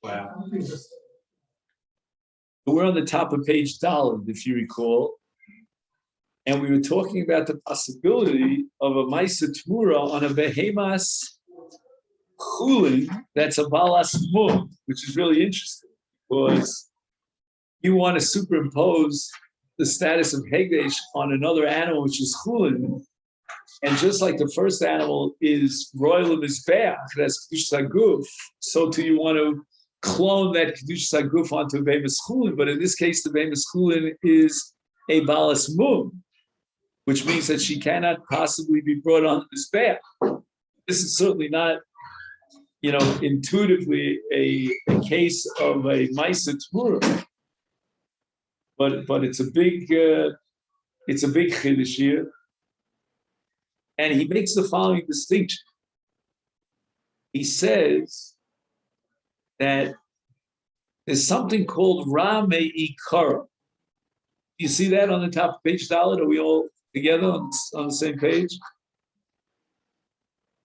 Wow. We're on the top of page Daled, if you recall, and we were talking about the possibility of a Maisa Tmura on a Behemas Chulin that's a Balas Mum, which is really interesting because you want to superimpose the status of Hegdesh on another animal, which is Chulin. And just like the first animal is Royal Mizbeach, that's Kedush Saguf, so too you want to clone that Kedush Saguf onto a Behemas Chulin, but in this case, the Behemas Chulin is a Balas Mum, which means that she cannot possibly be brought on the Mizbeach. This is certainly not, intuitively a case of a Maisa Tmura, but it's a big Chiddush here. And he makes the following distinction. He says that there's something called Rame Ikara. You see that on the top of page Dalet? Are we all together on the same page?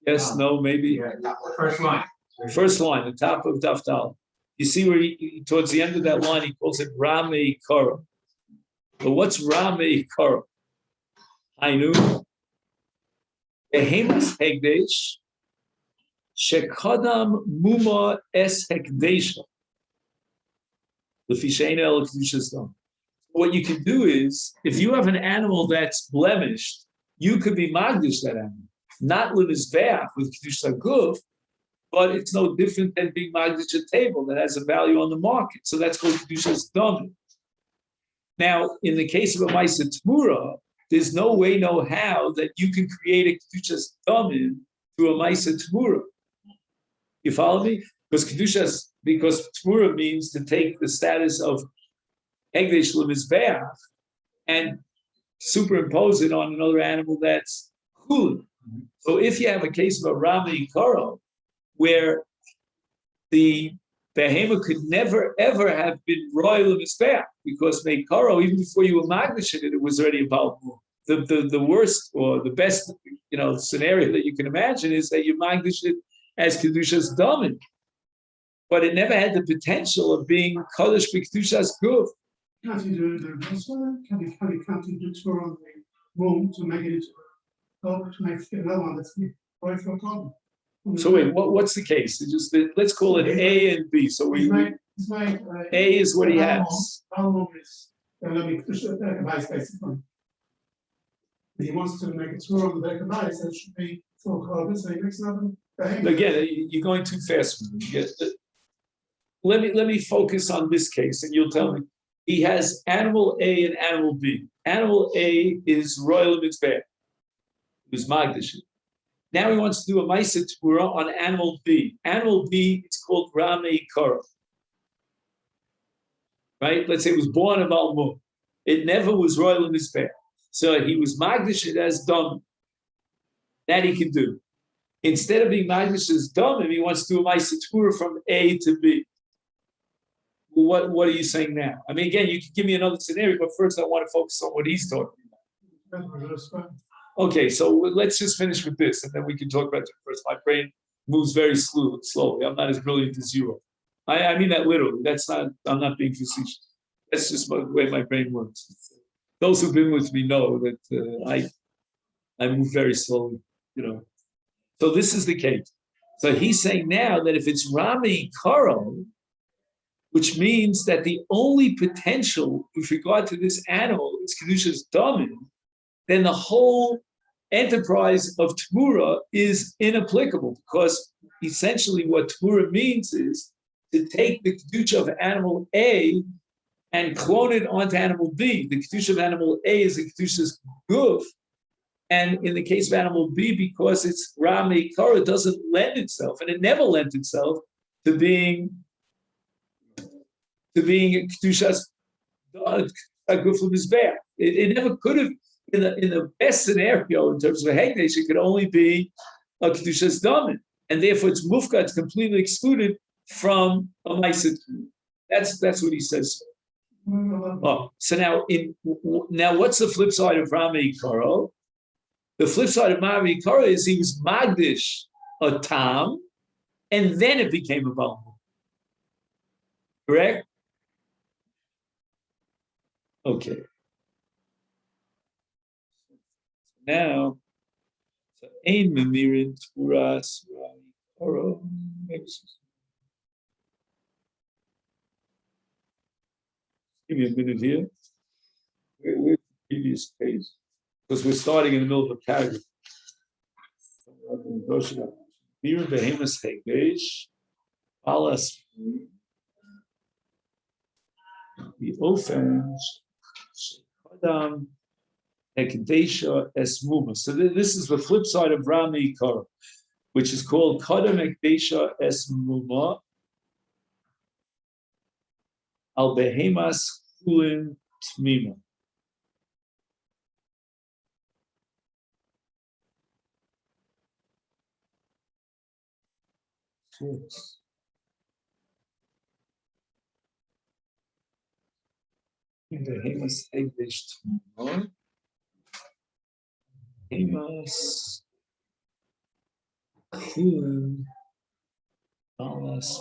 Yes, no, maybe? Yeah, first line. First line, the top of Daf Dalet. You see where he, towards the end of that line, he calls it Rame Ikara. But what's Rame Ikara? Hainu. Behemas Hegdesh, Shekadam Muma Es Hegdesha. What you can do is, if you have an animal that's blemished, you could be magdish that animal. Not l'mizbeach with Kedush Saguf, but it's no different than being magdish a table that has a value on the market. So that's called Kedushas Dami. Now, in the case of a Maisa Tmura, there's no way, no how that you can create a Kedushas Damin through a Maisa Tmura. You follow me? Because Tmura means to take the status of Hegdesh L'Mizbeach and superimpose it on another animal that's Chulin. So if you have a case of a Rami Karo, where the Behema could never, ever have been royal L'Mizbeach, because Meikaro, even before you were magnified it was already about the worst or the best scenario that you can imagine is that you magnified it as Kedushas Damin. But it never had the potential of being Kodesh B'Kedushas Guf. Can't you do it elsewhere? Can you do tour on the room to make it into a God, to make another one that's right for God? So wait, what's the case? Let's call it A and B. So A is what he has. Basically. He wants to make a tour on the back of ice, that should be for carbon, so he makes another. Again, you're going too fast for me. Let me focus on this case, and you'll tell me. He has animal A and animal B. Animal A is royal Mitzvah, who's Magdish. Now he wants to do a Maisa Tmura on animal B. Animal B, it's called Rame Kara. Right? Let's say it was born of Almum. It never was royal Mitzvah. So he was Magdish as Dom. That he can do. Instead of being Magdish as Dom, he wants to do a Maisa Tmura from A to B. What are you saying now? I mean, again, you can give me another scenario, but first I want to focus on what he's talking about. Okay, so let's just finish with this, and then we can talk about it first. My brain moves very slowly. I'm not as brilliant as you are. I mean that literally. I'm not being facetious. That's just the way my brain works. Those who've been with me know that I move very slowly, So this is the case. So he's saying now that if it's Rami Karo, which means that the only potential with regard to this animal is Kedushas Damin, then the whole enterprise of Tmura is inapplicable, because essentially what Tmura means is to take the Kedusha of animal A and clone it onto animal B. The Kedusha of animal A is the Kedusha's Guf, and in the case of animal B, because it's Rami Kara, it doesn't lend itself, and it never lent itself to being Kedusha's Guf L'Mizbeach. It never could have. In the best scenario, in terms of a Hegdesh, it could only be a Kedushas Damin, and therefore it's Mufka, it's completely excluded from a Maisa. That's what he says. Oh, so now what's the flip side of Rami Karo? The flip side of Rami Karo is he was Magdish a Tam, and then it became a Balmum. Correct? Okay. Now, so Ein Memirin Turas Oro. Give me a minute here. Where's the previous page? Because we're starting in the middle of a paragraph. Mir behemoth hegesh, alas the offense, Adam Ekdesha Esmuma. So this is the flip side of Rami Kara, which is called Kadam Ekdesha Esmuma Al Behemas Kulin Tmima. Behemas Ekdesh Tmima. Behemas Kulin Alas.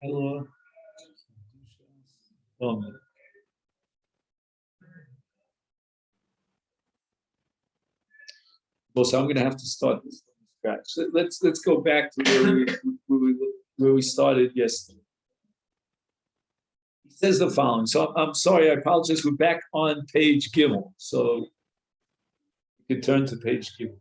Hello. Well, so I'm going to have to start this from scratch. Let's go back to where we started yesterday. He says the following. So I'm sorry, I apologize. We're back on page Gimel. So you can turn to page Gimel.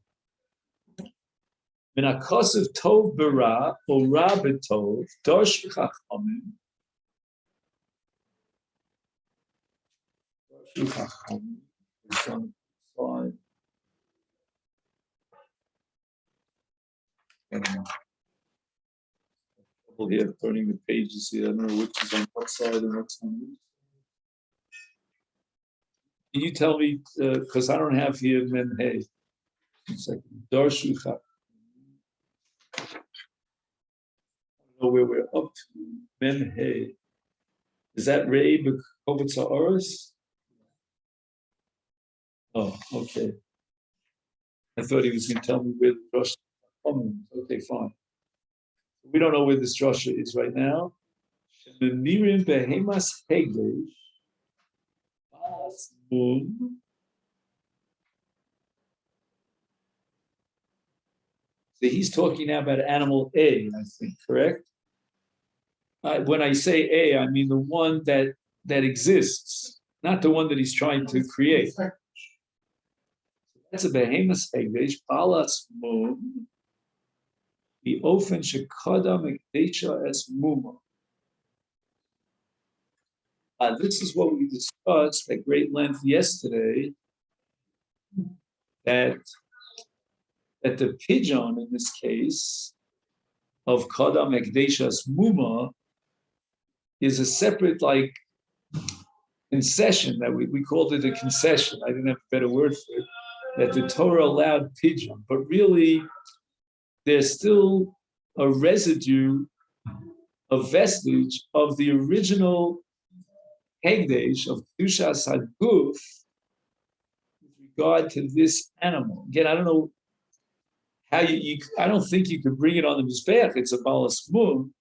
Min hakosef tov bara or ra betov dosh chachamim. Dosh chachamim. Some slide. Trouble here turning the pages here. I don't know which is on what side and what's on which. Can you tell me, because I don't have here Mem Hey. Darshu Chachamim. I don't know where we're up to. Mem Hey. Is that Ray Bekovitz Oris? Oh, okay. I thought he was going to tell me where the Rosh Hashanah. Okay, fine. We don't know where this Rosh is right now. The Mirim Behemas Hegesh. So he's talking now about animal A, I think, correct? When I say A, I mean the one that exists, not the one that he's trying to create. That's a behemoth hegesh, balas mum, the ofen shekadam ekdesha es muma. This is what we discussed at great length yesterday, that the pigeon in this case of kadam ekdesha es muma is a separate concession that we called it a concession. I didn't have a better word for it. That the Torah allowed pigeon, but really there's still a residue, a vestige of the original hegdesh of Kedushas Haguf with regard to this animal. Again, I don't know how I don't think you could bring it on the Mizbeach. It's a balas mum.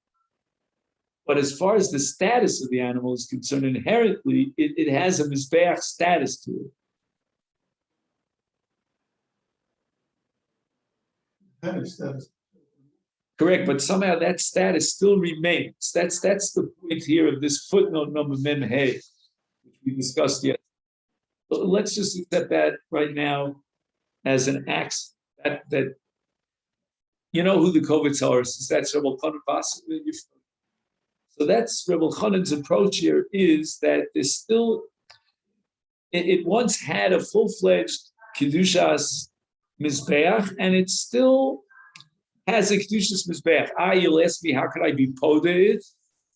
But as far as the status of the animal is concerned, inherently, it has a Mizbeach status to it. Correct, but somehow that status still remains. That's the point here of this footnote number Mem Hey, which we discussed yet. So let's just accept that right now as an ax that you know who the Kovitz is. That's Rebbe Chanan Basel. So that's Rebbe Chanan's approach here, is that there's still it once had a full-fledged Kedushas Mizbeach, and it still has a Kedushas Mizbeach. You'll ask me, how could I be poded?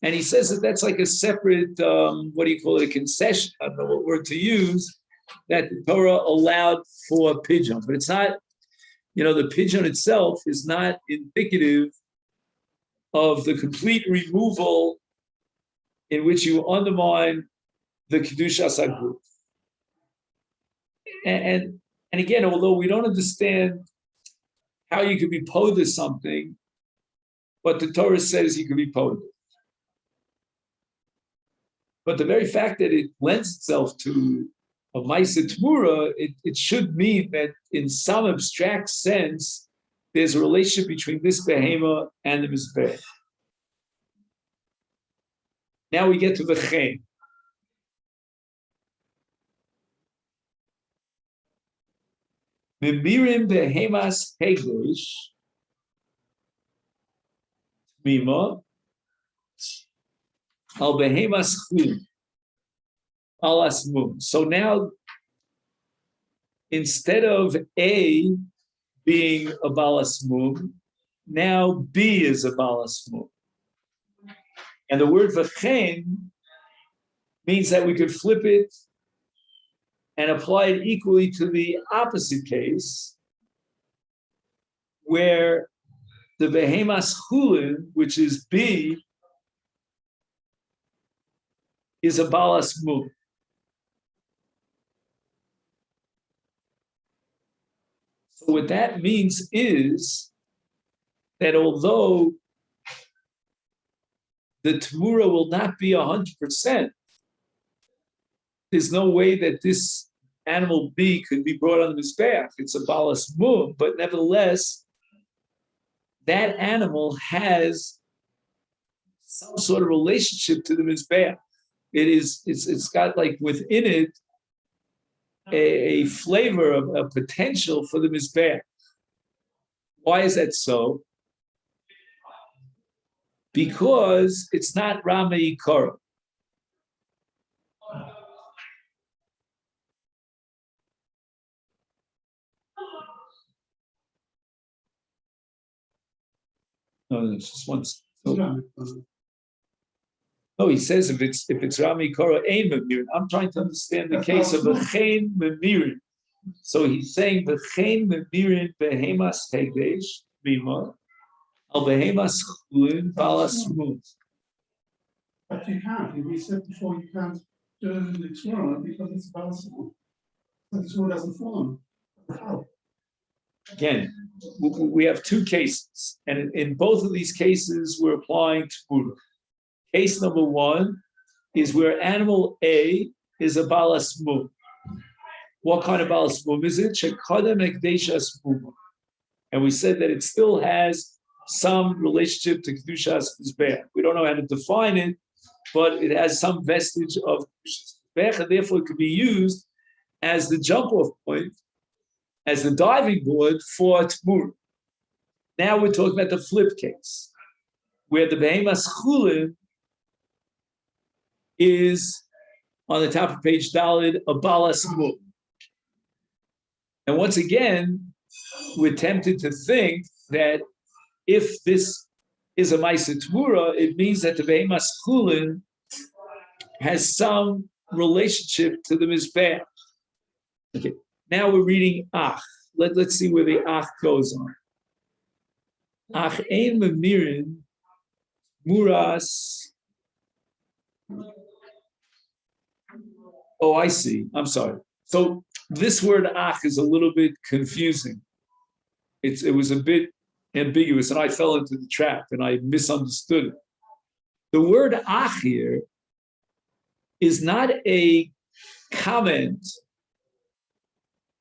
And he says that that's like a separate, what do you call it, a concession, I don't know what word to use, that the Torah allowed for pigeon. But it's not, the pigeon itself is not indicative of the complete removal in which you undermine the Kedushas Haguf. And again, although we don't understand how you could be poded something, but the Torah says you could be poded. But the very fact that it lends itself to a Maisa Tmura, it should mean that in some abstract sense, there's a relationship between this behema and the Mizbech. Now we get to V'chein. Memirim behemas hegdish mima al behemas chum al asmum. So now, instead of A being a balasmum, now B is a balasmum. And the word v'chein means that we could flip it and apply it equally to the opposite case, where the behemas chulin, which is B, is a balasmum. So what that means is that although the Tmura will not be 100%, there's no way that this animal B could be brought on the Mizbeach. It's a balas mum, but nevertheless, that animal has some sort of relationship to the Mizbeach. It's got like within it a flavor of a potential for the Mizbeach. Why is that so? Because it's not Rama Yikara. No, it's just once. No, he says if it's Rami Kora Ein Memirin. I'm trying to understand the case of V'chein Memirin. So he's saying V'chein Memirin behemas hegdesh bima al behemas chulin balas smooth. But you can't. We said before you can't do it in the Torah because it's balasmum. The Torah doesn't follow. How? Again, we have two cases, and in both of these cases, we're applying Tmura. Case number one is where animal A is a balas mum. What kind of balas mum is it? Shekadem ekdeshas mum. And we said that it still has some relationship to kedushas mizbeach. We don't know how to define it, but it has some vestige of kedushas mizbeach, and therefore it could be used as the jump-off point, as the diving board for Tmura. Now we're talking about the flip case, where the behemas chulin is on the top of page Dalid, a balas mum. And once again, we're tempted to think that if this is a Maisa Tmura, it means that the behemas chulin has some relationship to the Mizbeach. Okay, now we're reading Ach. Let's see where the Ach goes on. Ach ein memirin muras. Oh, I see. I'm sorry. So this word Ach is a little bit confusing. It was a bit ambiguous, and I fell into the trap, and I misunderstood it. The word Ach here is not a comment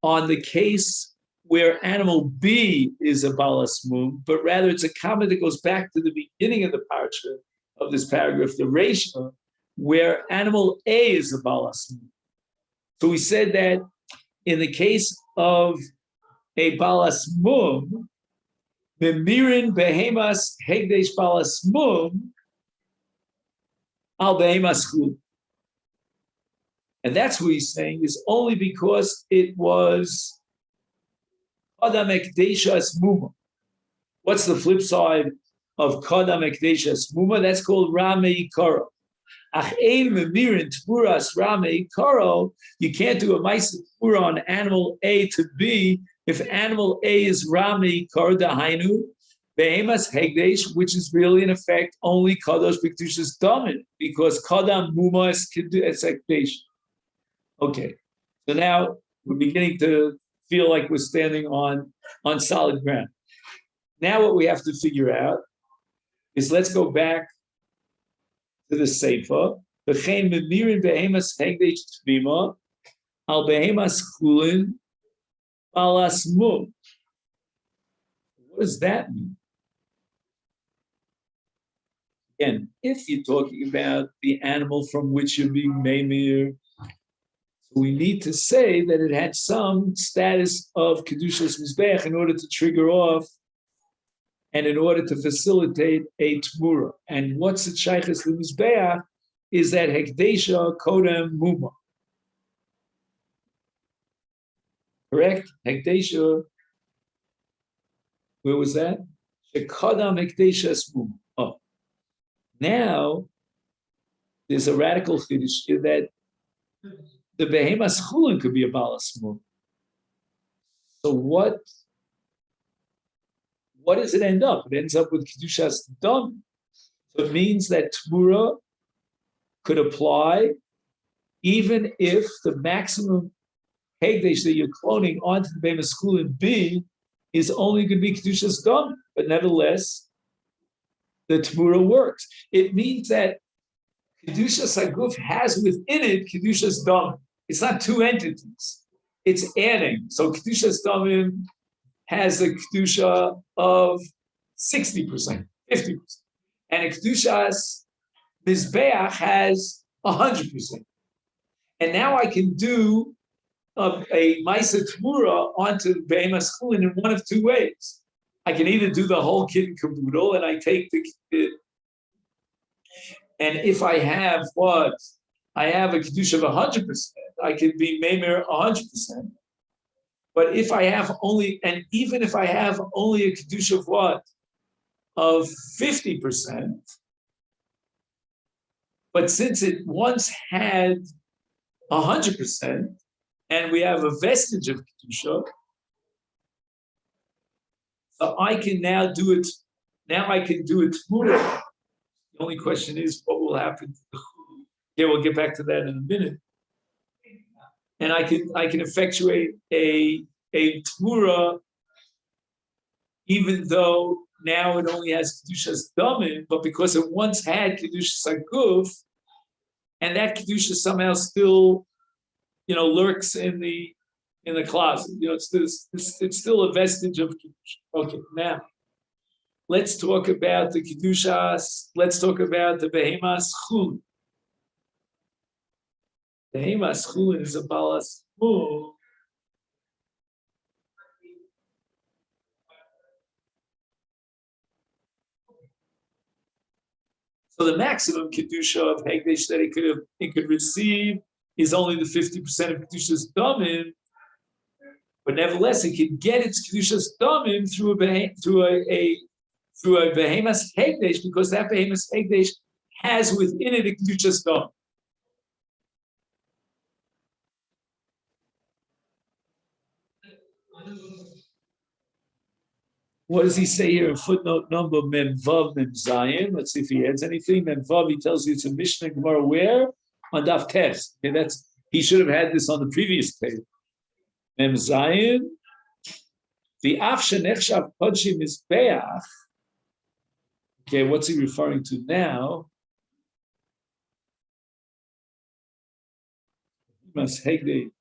on the case where animal B is a balas mum, but rather it's a comment that goes back to the beginning of the parsha of this paragraph, the Reisha, where animal A is a balas mum. So we said that in the case of a balas mum, memirin behemas hegdesh balas mum al behemas chul. And that's what he's saying is only because it was Kodam Ekdeshas Muma. What's the flip side of Kodam Ekdeshas Muma? That's called Ramei Karo. Ach ein memirin tmuras Ramei Karo. You can't do a Maisa Tmura on animal A to B if animal A is Ramei Karo Dahainu Behemas Hegdesh, which is really in effect only Kadosh B'Kedushas Damin, because Kodam Muma is Ekdesh. Okay, so now we're beginning to feel like we're standing on solid ground. Now what we have to figure out is let's go back to the Sefer. V'chein memirin behemas hegdesh tvima al behemas chulin alas mum. What does that mean? Again, if you're talking about the animal from which you're being memir, so we need to say that it had some status of kedushas mizbeach in order to trigger off and in order to facilitate a tmura. And what's the shaykhs l'mizbeach is that hekdesha kodem muma. Correct? Hekdesha, where was that? Shekodam hekdesha muma. Oh, now there's a radical chiddush here that the behemas chulin could be a balas muma. So what does it end up? It ends up with kedushas dam. So it means that tmura could apply even if the maximum hegdesh that you're cloning onto the behemas chulin B is only going to be kedushas dam. But nevertheless, the tmura works. It means that kedushas haguf has within it kedushas dam. It's not two entities. It's adding. So kedushas damim has a kedusha of 60%, 50%. And a kedushas mizbeach has 100%. And now I can do a Maisa Tmura onto Behemas Chulin in one of two ways. I can either do the whole kit and caboodle, and I take the and if I have what? I have a kedusha of 100%, I can be Meimer 100%. But if I have only, and even if I have only a kedusha of what? Of 50%, but since it once had 100%, and we have a vestige of kedusha, so I can now do it. Now I can do it tmura. The only question is what will happen to the chulu. Yeah, we'll get back to that in a minute. And I can effectuate a tmura, even though now it only has kedushas damim, but because it once had kedushas haguf, and that kedusha somehow still, lurks in the closet. It's still a vestige of kedusha. Okay, now let's talk about the kedushas. Let's talk about the behemas chulin. Behemas chulin is a balas mum. So the maximum kedusha of hegdesh that it could receive is only the 50% of kedusha's damim, but nevertheless it can get its kedusha's damim through a behemas hegdesh, because that behemas hegdesh has within it a kedusha's damim. What does he say here in footnote number Mem Vav Mem Zayin? Let's see if he adds anything. Mem Vav, he tells you it's a Mishnah Gemara where? On Daf Tes. Okay, he should have had this on the previous page. Mem Zayin. The Af Shenechshav Kodshim is Beach. Okay, what's he referring to now? Mas Hegde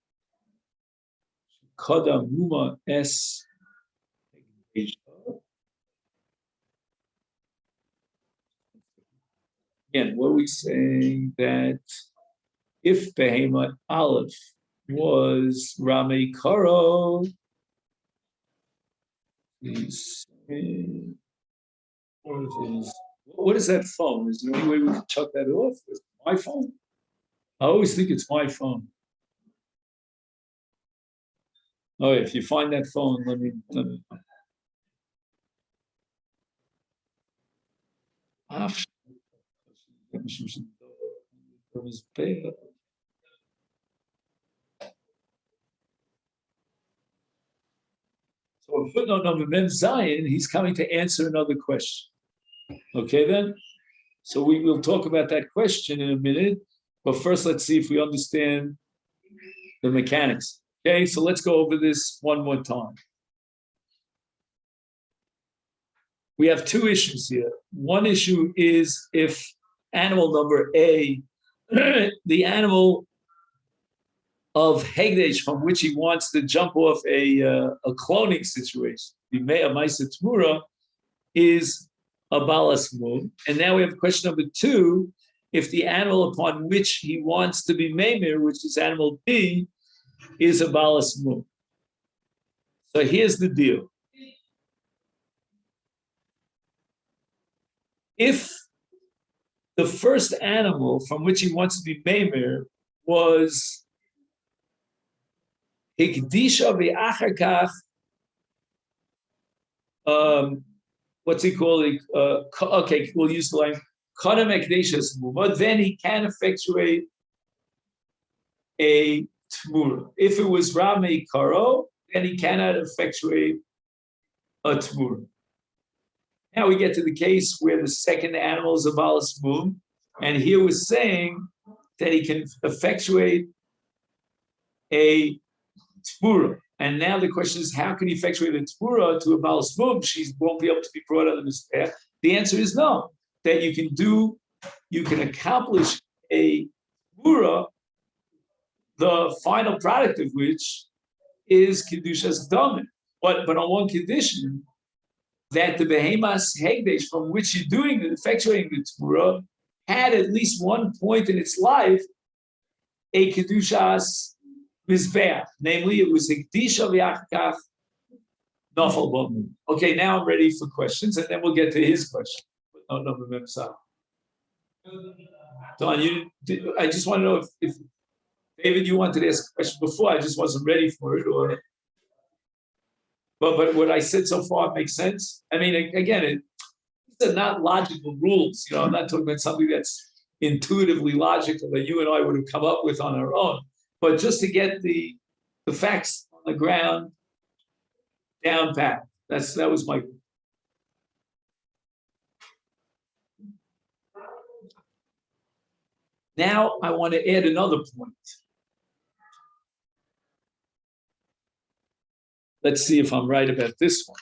Koda Muma Es. Again, what are we saying? That if Behemoth Aleph was Rami Karo, what is that phone? Is there any way we can chuck that off? Is it my phone? I always think it's my phone. Oh, if you find that phone, let me So in footnote number Mem Zayin, he's coming to answer another question. Okay, then? So we will talk about that question in a minute, but first let's see if we understand the mechanics. Okay, so let's go over this one more time. we have two issues here. One issue is if animal number A, the animal of Hegdesh from which he wants to jump off a cloning situation, the Mea Maisa Tmura, is a Balas Mum. And now we have question number two, if the animal upon which he wants to be Memir, which is animal B, is a Balas Mum. So here's the deal. If the first animal from which he wants to be Memir was Hikdisha v'achar kach, what's he called? Okay, we'll use the line Kadam Ekdeshas Muma, then he can effectuate a Tmura. If it was Rame Karo, then he cannot effectuate a Tmura. Now we get to the case where the second animal is a Balas Mum, and here we're saying that he can effectuate a Tmura. And now the question is, how can he effectuate a Tmura to a Balas Mum? She won't be able to be brought out of his path. The answer is no, that you can accomplish a Tmura, the final product of which is Kedushas Damin. But on one condition, that the Behemas Hegdesh from which you're doing the effectuating the Tmura had at least one point in its life a Kedushas Mizbeach, namely it was Hekdisha v'achkach Nafal B'Mum. Okay, now I'm ready for questions, and then we'll get to his question. Don, I just want to know if David, you wanted to ask a question before. I just wasn't ready for it, or but what I said so far makes sense. I mean, again, these are not logical rules. I'm not talking about something that's intuitively logical that you and I would have come up with on our own. But just to get the facts on the ground down pat. That was my. Now I want to add another point. Let's see if I'm right about this one.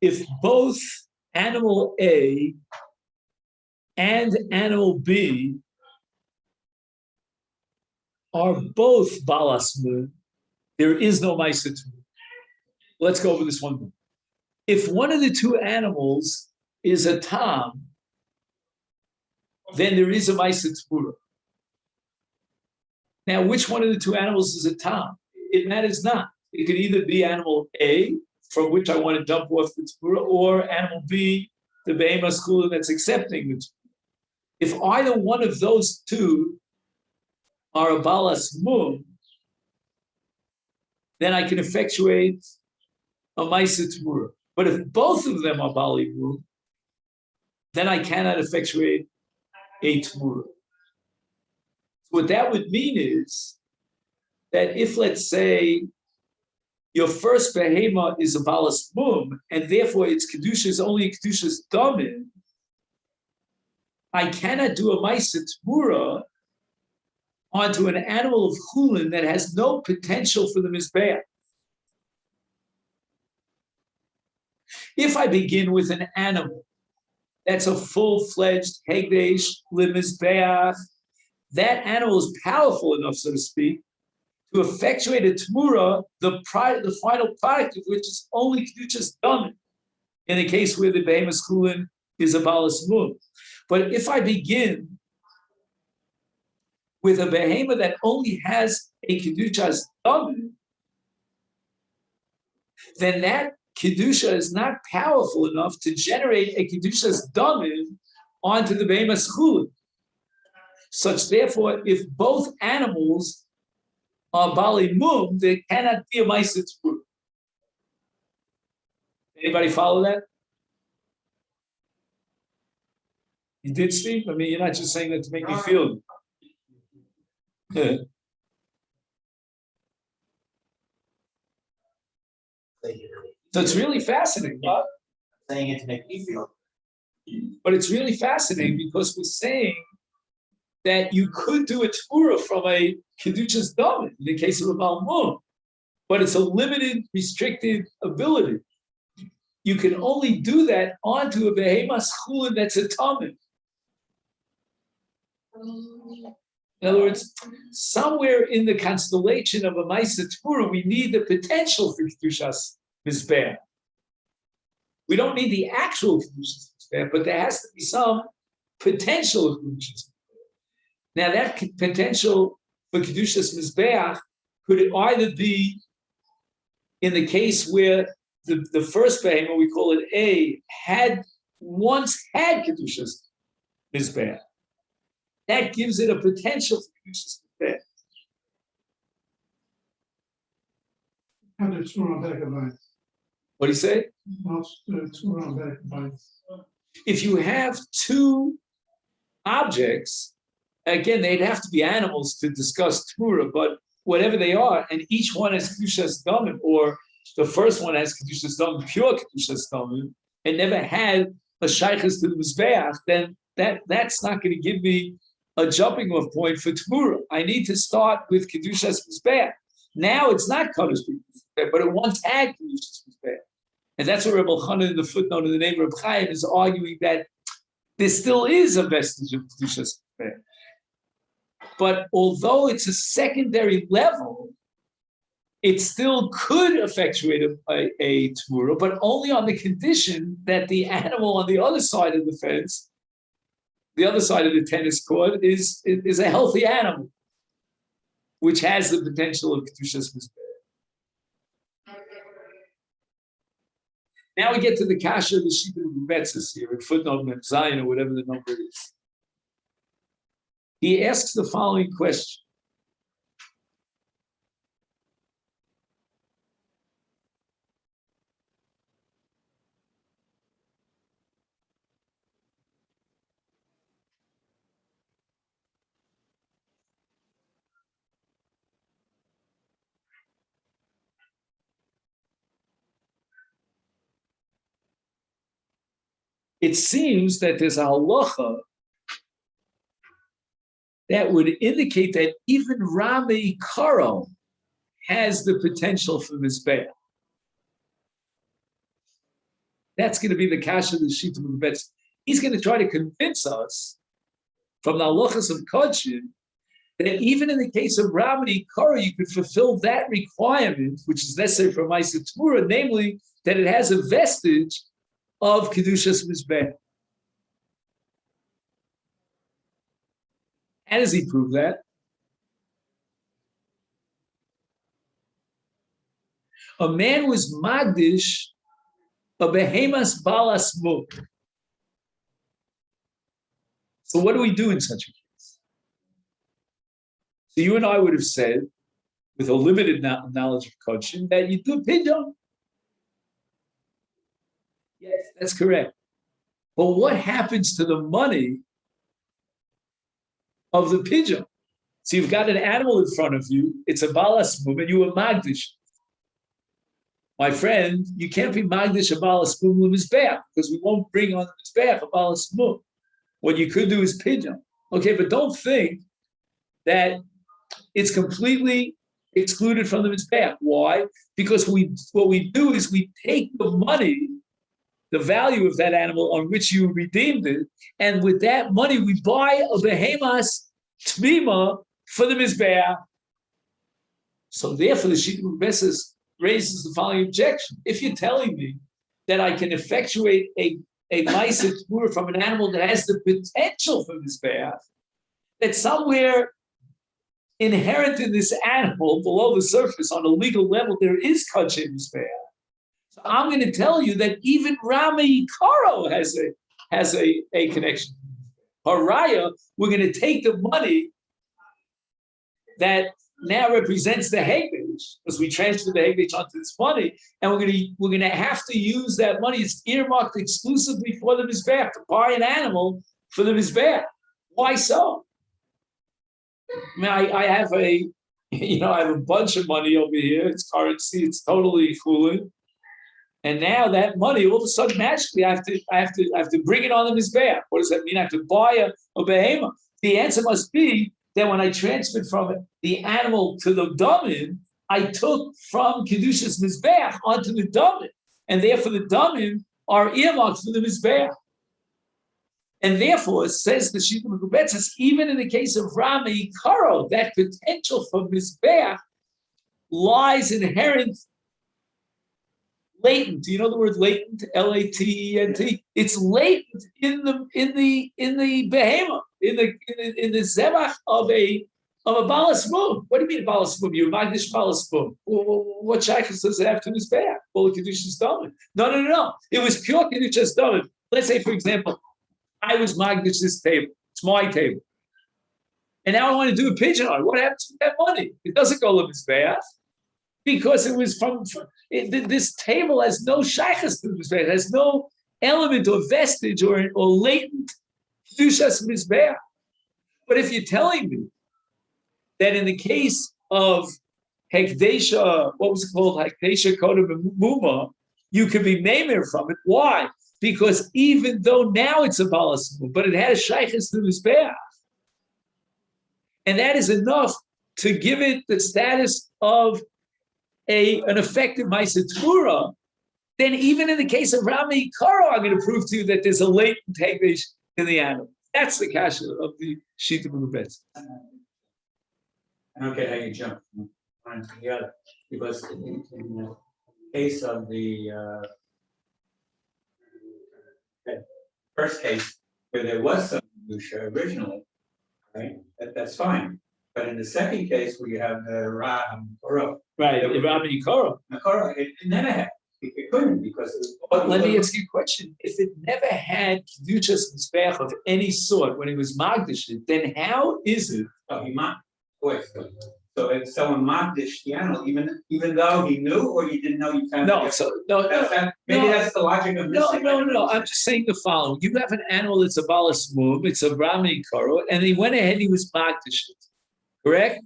If both animal A and animal B are both Balas Mum, there is no Maisa Tmura. Let's go over this one. If one of the two animals is a Tam, then there is a Maisa Tmura. Now, which one of the two animals is a Tam? It matters not. It could either be animal A, from which I want to dump off the Tmura, or animal B, the Behemoth school that's accepting the Tmura. If either one of those two are a Balas Mum, then I can effectuate a Maisa Tmura. But if both of them are Bali Mum, then I cannot effectuate a Tmura. What that would mean is that if, let's say, your first behema is a Balas Mum, and therefore its Kedusha is only Kedusha's Damin, I cannot do a Maisa Tmura onto an animal of Chulin that has no potential for the Mizbeach. If I begin with an animal that's a full-fledged Hegdesh Limizbeach, that animal is powerful enough, so to speak, to effectuate a Tmura, the final product of which is only Kedusha's Damin, in the case where the Behemoth Chulin is a Balas Mum. But if I begin with a Behemoth that only has a Kedusha's Damin, then that Kedusha is not powerful enough to generate a Kedusha's damim onto the Behemoth's chulin. Such, therefore, if both animals are Bali Mum, there cannot be a Ma'aseh Tmura. Anybody follow that? You did, Steve? I mean, you're not just saying that to make me feel good. So it's really fascinating, huh? Saying it to make me feel. But it's really fascinating because we're saying that you could do a Tmura from a Kedusha's Damin in the case of a Balmum, but it's a limited, restricted ability. You can only do that onto a Behemoth's chulin that's a Tamid. In other words, somewhere in the constellation of a Ma'aseh Tmura, we need the potential for Kedushas Mizbeach. We don't need the actual Kedushas Mizbeach, but there has to be some potential of Kedushas Mizbeach. Now, that potential for Kedushas Mizbeach could either be in the case where the first behemoth, we call it A, once had Kedushas Mizbeach. That gives it a potential for Kedushas Mizbeach. And it's more on back of life. What do you say? Not it's more on back of life. If you have two objects, again, they'd have to be animals to discuss Tmura, but whatever they are, and each one has Kedushas Damim, or the first one has Kedushas Damim, pure Kedushas Damim, and never had a Shaykhus to the Mizbeach, then that's not going to give me a jumping off point for Tmura. I need to start with Kedushas Mizbeach. Now it's not Kodesh Mizbeach, but it once had Kedushas Mizbeach. And that's what Rebbe Elchanan in the footnote in the name of Reb Chaim is arguing, that there still is a vestige of Kedushas Mizbeach. But although it's a secondary level, it still could effectuate a Tmura, but only on the condition that the animal on the other side of the fence, the other side of the tennis court, is a healthy animal, which has the potential of Kedushas Mizbeach. Now we get to the kasha of the Shita of Betzis here, in footnote Mem Zayin, or whatever the number is. He asks the following question. It seems that there's a halacha that would indicate that even Rami Karo has the potential for Mizbeach. That's going to be the kasha of the Shita of Betzis. He's going to try to convince us from the halachas of Kodshim that even in the case of Rami Karo, you could fulfill that requirement, which is necessary for Ma'aseh Tmura, namely that it has a vestige of Kedushas Mizbeach. How does he prove that? A man was magdish a behemas balas muk. So what do we do in such a case? So you and I would have said, with a limited knowledge of Kodshim, that you do pidyon. Yes, that's correct. But what happens to the money of the pidyon? So you've got an animal in front of you, it's a balas mum, and you are magdish. My friend, you can't be magdish a balas mum l'mizbeach, because we won't bring on the mizbeach a balas mum. What you could do is pidyon. Okay, but don't think that it's completely excluded from the mizbeach. Why? Because what we do is we take the money, the value of that animal on which you redeemed it, and with that money we buy a behemas tmima for the mizbeach. So therefore, the Shita of Betzis raises the following objection: if you're telling me that I can effectuate a Ma'aseh Tmura from an animal that has the potential for mizbeach, that somewhere inherent in this animal, below the surface, on a legal level, there is Kodshim mizbeach. So I'm going to tell you that even Rami Karo has a connection. Haraya, we're going to take the money that now represents the Hegdish, because we transfer the Hegdish onto this money, and we're gonna have to use that money. It's earmarked exclusively for the Mizbeach, to buy an animal for the Mizbeach. Why so? I mean, I have I have a bunch of money over here. It's currency. It's totally fluid. And now that money, all of a sudden, magically, I have to bring it on the Mizbeach. What does that mean? I have to buy a behemoth. The answer must be that when I transferred from the animal to the Damin, I took from Kedushas Mizbeach onto the Damin. And therefore, the Damin are earmarked for the Mizbeach. And therefore, says the Shita Mekubetzes, even in the case of Rami Karo, that potential for Mizbeach lies inherent, latent. Do you know the word latent? Latent. It's latent in the behemoth, in the zebach of a balas mum. What do you mean balas mum? You're magdish balas mum. What shaykhs does it have to Mizbeach? Well, kedushas damin. No. It was pure kedushas damin. Let's say, for example, I was magdish this table. It's my table. And now I want to do a pigeon on it. What happens with that money? It doesn't go to Mizbeach because it was from this table has no shaykhs to Mizbeach. It has no element or vestige or latent kedushas Mizbeach. But if you're telling me that in the case of Hekdesha, what was it called? Hekdesha Kodshim Muma, you could be maimer from it. Why? Because even though now it's a balas, but it had a shaykhs to Mizbeach. And that is enough to give it the status of an effective Maisa Tvura. Then even in the case of Rami Karo, I'm going to prove to you that there's a latent Hekdesh in the animal. That's the kasha of the Shita Mekubetzes. I don't get how you jump from one to the other, because in the case of the first case where there was some Kedusha originally, right? That's fine. But in the second case where you have the Koro, Right, Rami Karo. it never had. It couldn't because. But let me ask you a question. If it never had Kedushas Mizbeach of any sort when it was Magdish, then how is it? Oh, he mocked. Wait, so if someone mocked the animal, even though he knew or he didn't know you found No, it. so no. Maybe that's the logic of this. No. I'm just saying the following. You have an animal that's a balas mum, it's a Rami Karo, and he went ahead, he was Magdish. Correct?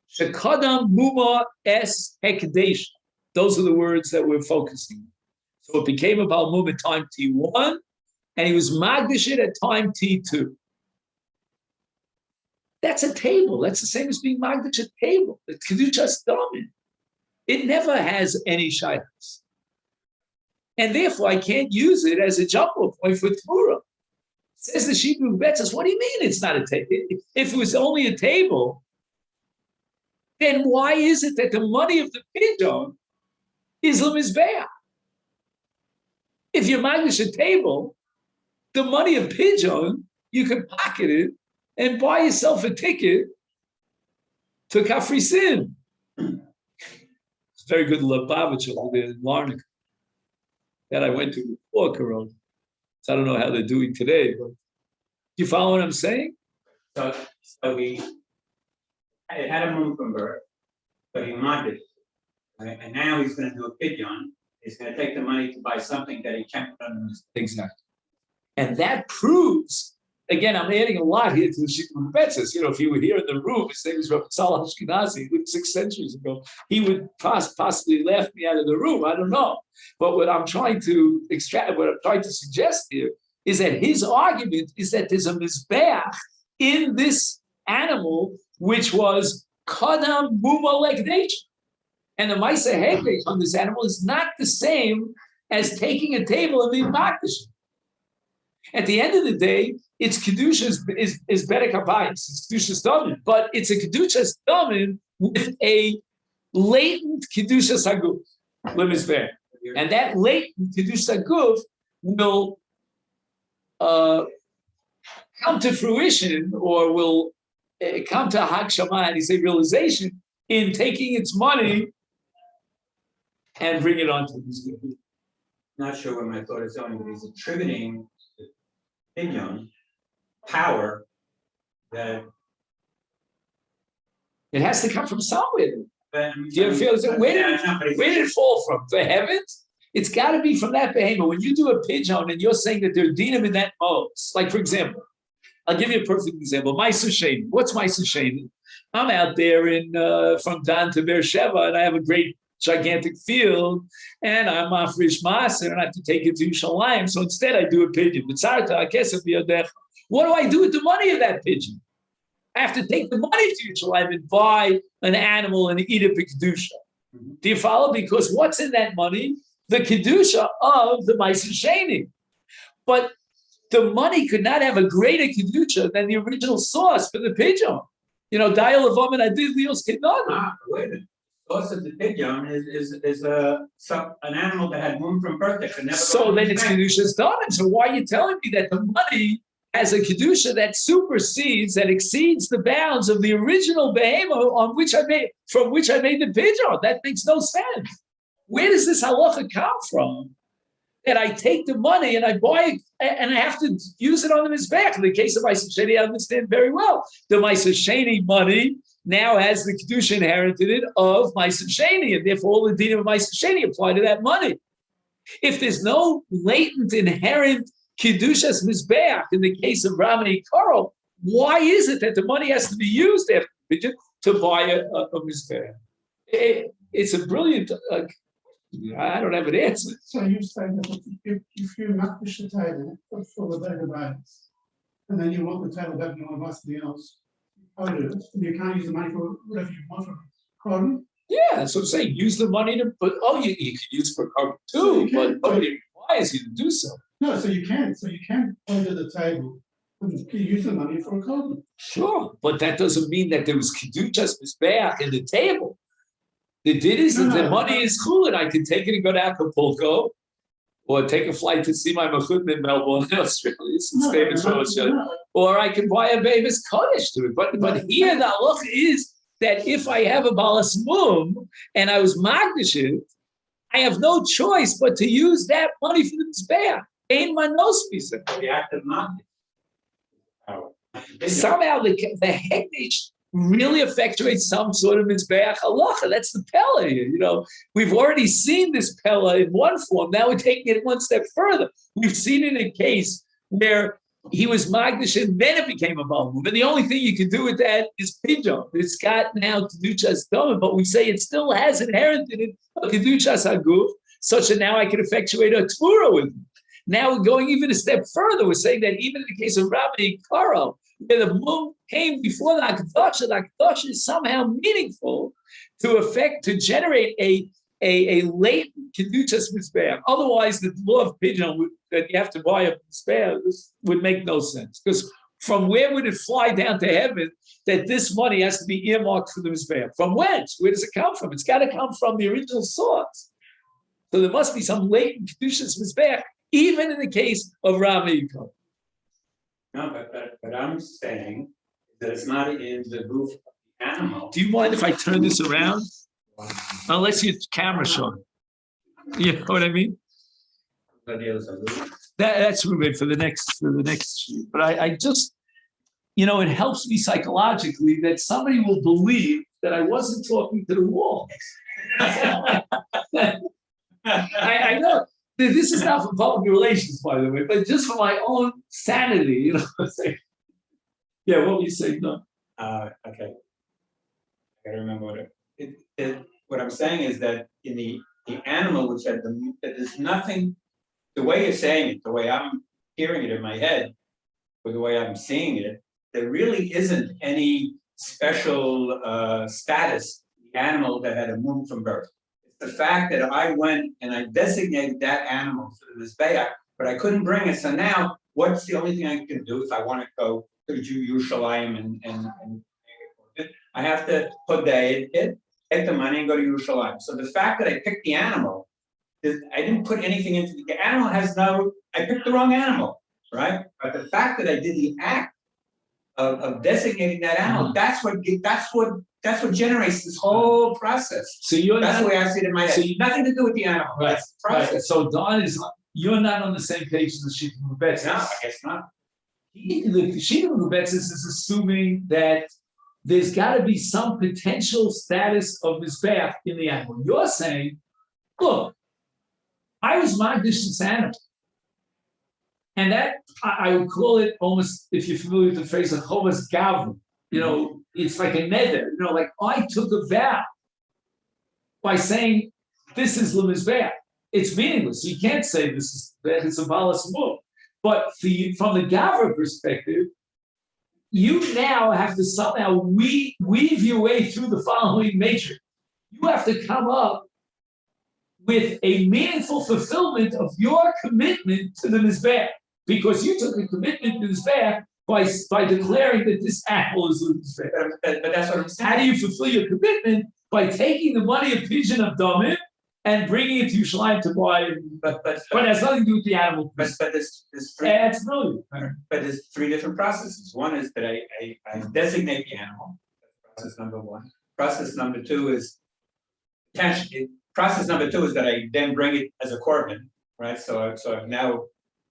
Shekadam Muma Es Hekdesh. Those are the words that we're focusing on. So it became a Baal Mum at time T1, and he was Magdish at time T2. That's a table. That's the same as being Magdish at table. It's Kedushas Damin. It never has any shaykhs. And therefore, I can't use it as a jump off point for Tvura. Says the Shita Mekubetzes, what do you mean it's not a table? If it was only a table, then why is it that the money of the pigeon is Mizbeach? If you're Magdish a table, the money of pigeon, you can pocket it and buy yourself a ticket to Kafrisin. It's very good Lubavitch over there in Larnaca that I went to before Corona. So I don't know how they're doing today, but you follow what I'm saying? So it had a mum from birth, but he mocked it. Right? And now he's going to do a pigeon. He's going to take the money to buy something that he can't put on his. Exactly. And that proves, again, I'm adding a lot here to the Shita Mekubetzes. If you were here in the room, his name is Rabbi Tzal Ashkenazi, he lived 6 centuries ago, he would possibly laugh me out of the room. I don't know. But what I'm trying to suggest here is that his argument is that there's a Mizbeach in this animal, which was Kadam Muma Lekdesh. And the Maisa Hekdesh on this animal is not the same as taking a table and being Magdish. At the end of the day, its Kedusha is Bedek HaBayis, it's Kedushas Damin, but it's a Kedushas Damin with a latent Kedushas Haguf, Lemizbeach. And that latent Kedushas Haguf will come to fruition or will come to Hag Shama, and you say realization, in taking its money and bring it onto the Mizbeach. Not sure where my thought is going, but he's attributing the Pidyon power that. It has to come from somewhere. Do you ever feel that? Where did it fall from? The heavens? It's got to be from that behemoth. When you do a pigeon and you're saying that there are dinim in that mose, like for example, I'll give you a perfect example. Ma'aser Sheni. What's Ma'aser Sheni? I'm out there in from Dan to Beersheba, and I have a great gigantic field, and I'm mafresh maser, and I have to take it to Yerushalayim. So instead, I do a pigeon. What do I do with the money of that pigeon? I have to take the money to Yerushalayim and buy an animal and eat it for kedusha. Do you follow? Because what's in that money? The kedusha of the Ma'aser Sheni. But the money could not have a greater kedusha than the original source for the pigeon. You know, dial of woman, I did Leo's kidnada. Wait a minute. The source of the pigeon is an animal that had womb from birth that could never. So then it's kedusha's done. And so why are you telling me that the money has a kedusha that supersedes, that exceeds the bounds of the original behemoth from which I made the pigeon? That makes no sense. Where does this halacha come from? That I take the money and I buy it and I have to use it on the mizbeach. In the case of Ma'aser Sheni, I understand very well. The Ma'aser Sheni money now has the kedusha inherited in it of Ma'aser Sheni, and therefore all the din of Ma'aser Sheni apply to that money. If there's no latent inherent kedushas mizbeach in the case of Ramani Karo, why is it that the money has to be used after the pigeon to buy a mizbeach? It's a brilliant. I don't have an answer. So you say that if you not push the table for the bag of bags, and then you want the table back and you want to buy something else, you can't use the money for whatever you want from it. Pardon? Yeah, that's what I'm saying. Use the money to put. You can use for carbon too, but nobody requires you to do so. No, so you can. So you can under the table and use the money for a carbon. Sure, but that doesn't mean that there was kedushas mizbeach in the table. The did is that the money is cool, and I can take it and go to Acapulco, or take a flight to see my machud in Melbourne, Australia, since famous for Australia, or I can buy a Bemis Kodesh to it. But here the halacha is that if I have a balas mum and I was magdashit, I have no choice but to use that money for the mizbeach. Ain't my nose piece. The act of magdish. Somehow the hekdesh really effectuates some sort of mizbeach halacha. That's the pella here. You know, we've already seen this pella in one form. Now we're taking it one step further. We've seen it in a case where he was magdish and then it became a balmum. And the only thing you can do with that is pidyon. It's got now kedushas dom, but we say it still has inherent in it a kedushas haguf, such that now I can effectuate a tvura with it. Now we're going even a step further. We're saying that even in the case of Rabbi Karo, where the mum came before the Akadosha is somehow meaningful to generate a latent kedushas mizbeach. Otherwise, the law of pigeon that you have to buy a mizbeach would make no sense. Because from where would it fly down to heaven that this money has to be earmarked for the mizbeach? From whence? Where does it come from? It's got to come from the original source. So there must be some latent kedushas mizbeach, even in the case of Rami Yikov. No, but I'm saying that it's not in the roof of the animal. Do you mind if I turn this around? Unless your camera showing. You know what I mean? That's Ruben for the next sheet. But I just, it helps me psychologically that somebody will believe that I wasn't talking to the wall. I know. This is not for public relations, by the way, but just for my own sanity, Yeah, what were you saying? No. Okay. I gotta remember what I'm saying is that in the animal, which had that there's nothing, the way you're saying it, the way I'm hearing it in my head, or the way I'm seeing it, there really isn't any special status the animal that had a womb from birth. The fact that I went and I designated that animal for the mizbeach, but I couldn't bring it. So now, what's the only thing I can do if I want to go to Yerushalayim and I have to put take the money and go to Yerushalayim. So the fact that I picked the animal, I didn't put anything into the animal I picked the wrong animal, right? But the fact that I did the act of designating that animal, that's what that's what generates this whole process. So you're That's not, the way I see it in my head. so you- Nothing to do with the animal. Right, It's the process. right, so Don is, you're not on the same page as the Shita Mubetzis. No, I guess not. The Shita Mubetzis is assuming that there's gotta be some potential status of Mizbeach in the animal. You're saying, look, I was Magdish this animal. And that, I would call it almost, if you're familiar with the phrase of Chovas Gavra, it's like a neder, like I took a vow by saying, this is Lemizbeach. It's meaningless. You can't say this is that it's a balas move. But from the Gavra perspective, you now have to somehow weave your way through the following matrix. You have to come up with a meaningful fulfillment of your commitment to the Mizbeach, because you took a commitment to the Mizbeach by declaring that this animal is the Mizbeach. But that's what I'm saying. How do you fulfill your commitment? By taking the money of pigeon of Damim and bringing it to Yerushalayim to buy it. But it has nothing to do with the animal. But there's three. That's no. But there's three different processes. One is that I designate the animal. That's process number one. Process number two is process number two is that I then bring it as a korban, right? So I've now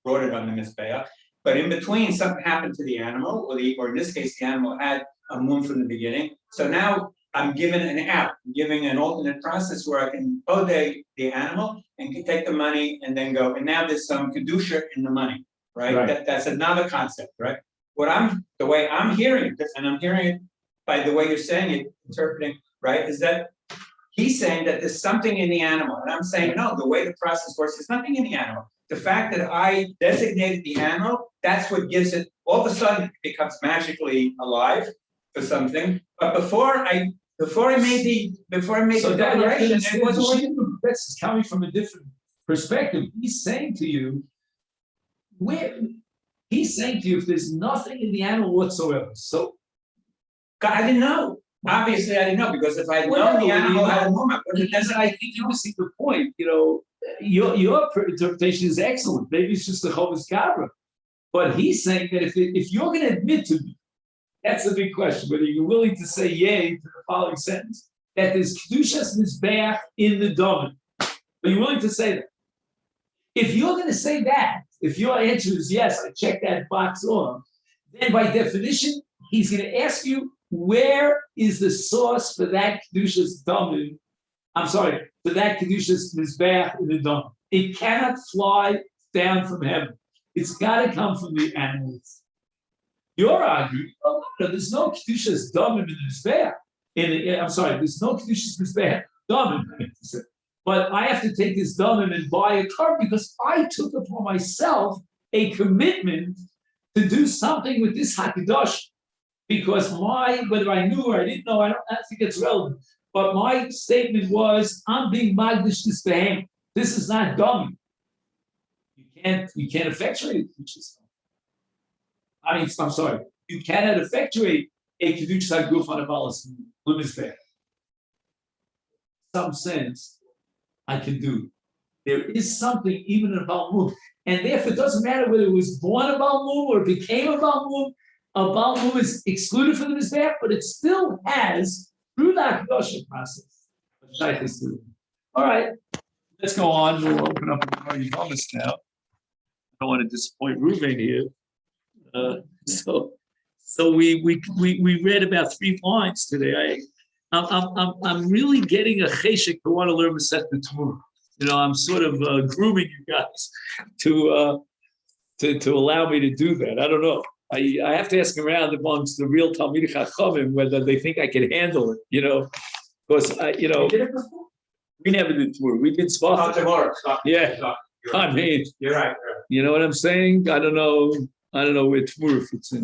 brought it on the Mizbeach. But in between, something happened to the animal, or in this case, the animal had a mum from the beginning. So now I'm given an out, I'm giving an alternate process where I can ode the animal and can take the money and then go. And now there's some kedusha in the money, right? That's another concept, right? The way I'm hearing it, and I'm hearing it by the way you're saying it, interpreting, right, is that he's saying that there's something in the animal, and I'm saying no. The way the process works, there's nothing in the animal. The fact that I designated the animal, that's what gives it. All of a sudden, it becomes magically alive for something. But before I made the declaration, it wasn't. That's coming from a different perspective. He's saying to you, if there's nothing in the animal whatsoever. So I didn't know. Obviously, I didn't know, because if I had known the animal had a mum, I wouldn't have. I think you're missing the point. Your interpretation is excellent. Maybe it's just the Chovas Gavra, but he's saying that if you're going to admit to me, that's the big question, whether you're willing to say yay to the following sentence, that there's kedushas mizbeach in the domain. Are you willing to say that? If you're going to say that, if your answer is yes, I check that box off, then by definition, he's going to ask you, where is the source for that kedushas domain? I'm sorry, for that kedushas mizbeach in the domain. It cannot fly down from heaven. It's got to come from the animals. You're arguing, oh no, there's no kedushas domain in the mizbeach. I'm sorry, there's no kedushas mizbeach domain. But I have to take this domain and buy a car because I took upon myself a commitment to do something with this hakadosh. Because whether I knew or I didn't know, I don't think it's relevant. But my statement was, I'm being magdish this behem. This is not dummy. You can't effectuate kedushas. I'm sorry. You cannot effectuate a kedushas haguf on a balas lemizbeach. Some sense, I can do. There is something even in a Balmum, and therefore it doesn't matter whether it was born a Balmum or became a Balmum. A Balmum is excluded from the Mizbeach, but it still has, through the Hakadosh process, a shaykhus to it. All right, let's go on. We'll open up the Yavamas now. I don't want to disappoint Ruben here. So we read about 3 points today. I'm really getting a cheshek to want to learn Masechet Temurah. I'm sort of grooming you guys to allow me to do that. I don't know. I have to ask around amongst the real Talmidei Chachamim whether they think I can handle it. Because we never did Temurah. We did Tzvach. Tomorrow. Yeah. I mean, you're right. you know what I'm saying? I don't know where Temurah fits in.